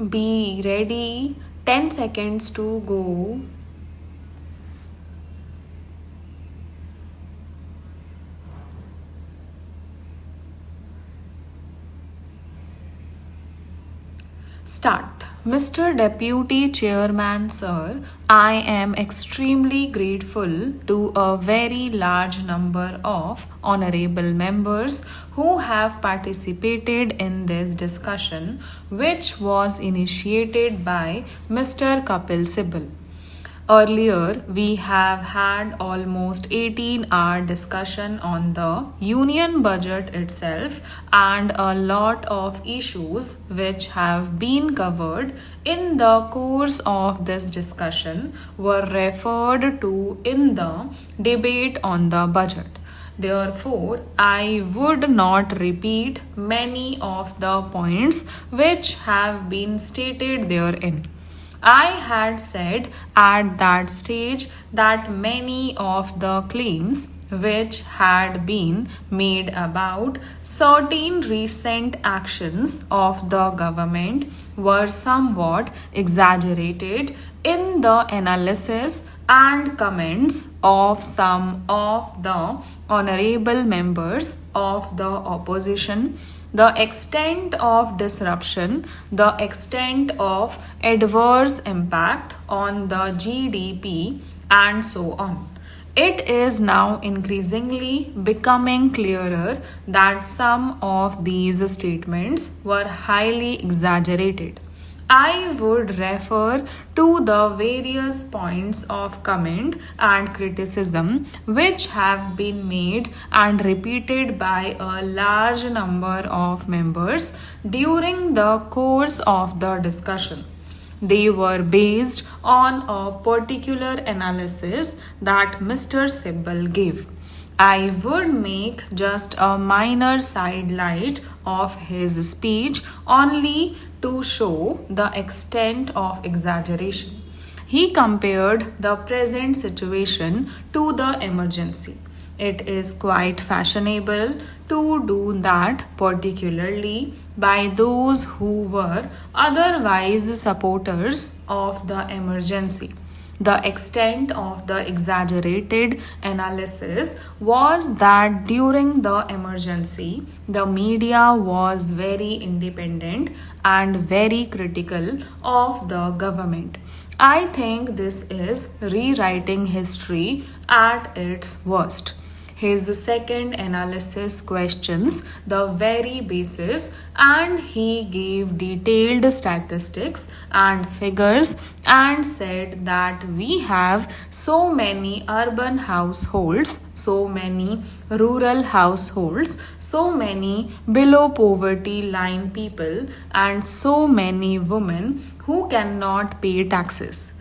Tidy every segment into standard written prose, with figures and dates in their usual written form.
Be ready. 10 seconds to go. Start. Mr. Deputy Chairman, sir, I am extremely grateful to a very large number of honorable members who have participated in this discussion, which was initiated by Mr. Kapil Sibal. Earlier, we have had almost 18-hour discussion on the union budget itself and a lot of issues which have been covered in the course of this discussion were referred to in the debate on the budget. Therefore, I would not repeat many of the points which have been stated therein. I had said at that stage that many of the claims which had been made about certain recent actions of the government were somewhat exaggerated in the analysis and comments of some of the honorable members of the opposition. The extent of disruption, the extent of adverse impact on the GDP, and so on. It is now increasingly becoming clearer that some of these statements were highly exaggerated. I would refer to the various points of comment and criticism which have been made and repeated by a large number of members during the course of the discussion. They were based on a particular analysis that Mr. Sibal gave. I would make just a minor sidelight of his speech only to show the extent of exaggeration. He compared the present situation to the emergency. It is quite fashionable to do that, particularly by those who were otherwise supporters of the emergency. The extent of the exaggerated analysis was that during the emergency, the media was very independent and very critical of the government. I think this is rewriting history at its worst. His second analysis questions the very basis, and he gave detailed statistics and figures and said that we have so many urban households, so many rural households, so many below poverty line people, and so many women who cannot pay taxes.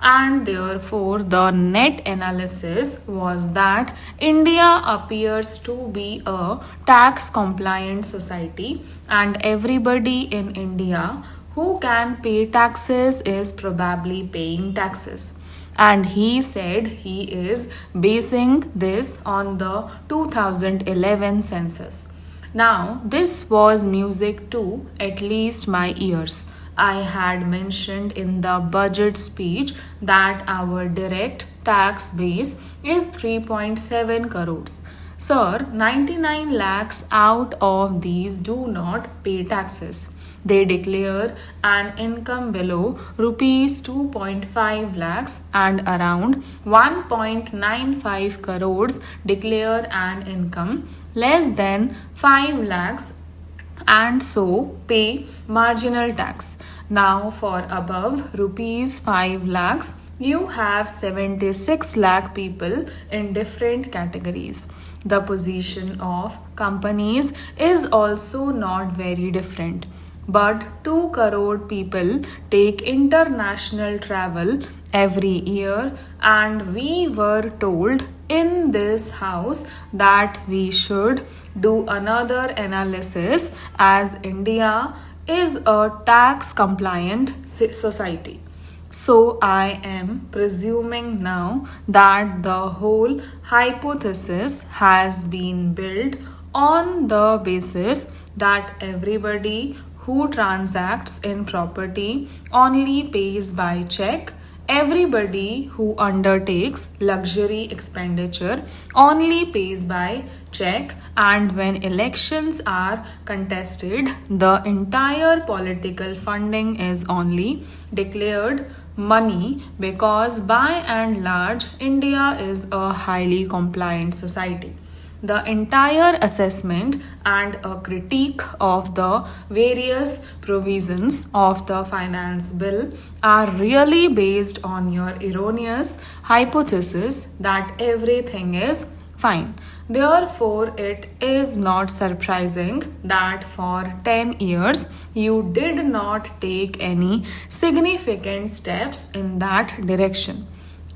And therefore, the net analysis was that India appears to be a tax compliant society, and everybody in India who can pay taxes is probably paying taxes. And he said he is basing this on the 2011 census. Now, this was music to at least my ears. I had mentioned in the budget speech that our direct tax base is 3.7 crores. Sir, 99 lakhs out of these do not pay taxes. They declare an income below rupees 2.5 lakhs and around 1.95 crores declare an income less than 5 lakhs and so pay marginal tax. Now for above rupees 5 lakhs, you have 76 lakh people in different categories. The position of companies is also not very different. But 2 crore people take international travel every year, and we were told in this house that we should do another analysis as India is a tax compliant society. So I am presuming now that the whole hypothesis has been built on the basis that everybody who transacts in property only pays by check. Everybody who undertakes luxury expenditure only pays by check, and when elections are contested, the entire political funding is only declared money because by and large India is a highly compliant society. The entire assessment and a critique of the various provisions of the finance bill are really based on your erroneous hypothesis that everything is fine. Therefore, it is not surprising that for 10 years you did not take any significant steps in that direction.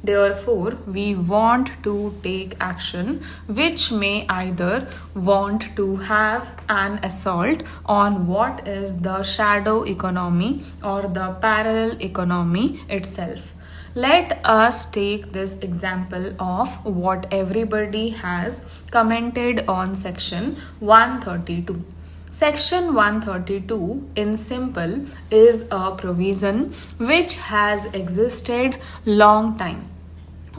Therefore, we want to take action which may either want to have an assault on what is the shadow economy or the parallel economy itself. Let us take this example of what everybody has commented on section 132. Section 132 in simple is a provision which has existed long time.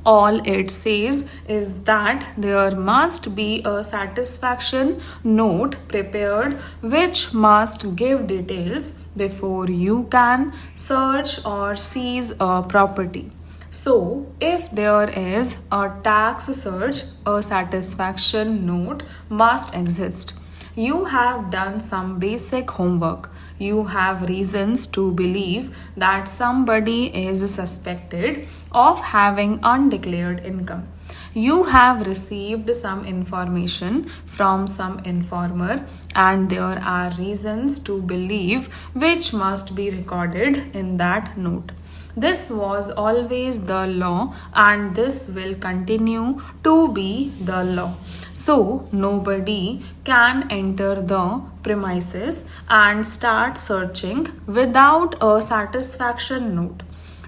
All it says is that there must be a satisfaction note prepared which must give details before you can search or seize a property. So, if there is a tax search, a satisfaction note must exist. You have done some basic homework. You have reasons to believe that somebody is suspected of having undeclared income. You have received some information from some informer, and there are reasons to believe which must be recorded in that note. This was always the law, and this will continue to be the law. So, nobody can enter the premises and start searching without a satisfaction note.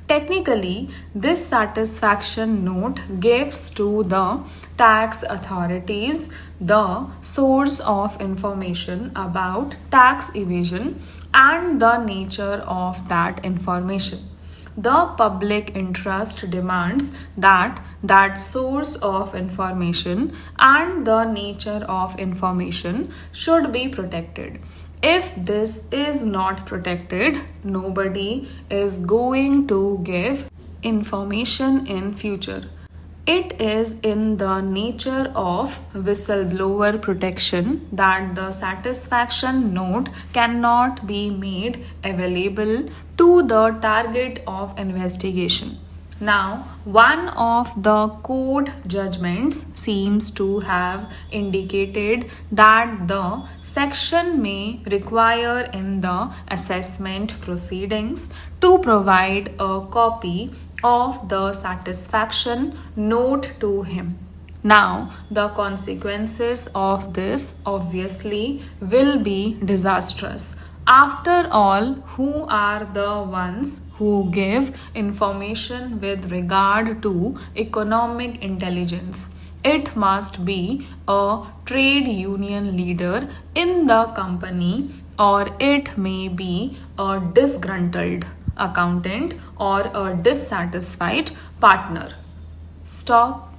Technically, this satisfaction note gives to the tax authorities the source of information about tax evasion and the nature of that information. The public interest demands that that source of information and the nature of information should be protected. If this is not protected, nobody is going to give information in future. It is in the nature of whistleblower protection that the satisfaction note cannot be made available to the target of investigation. Now, one of the court judgments seems to have indicated that the section may require in the assessment proceedings to provide a copy of the satisfaction note to him. Now, the consequences of this obviously will be disastrous. After all, who are the ones who give information with regard to economic intelligence? It must be a trade union leader in the company, or it may be a disgruntled accountant or a dissatisfied partner. Stop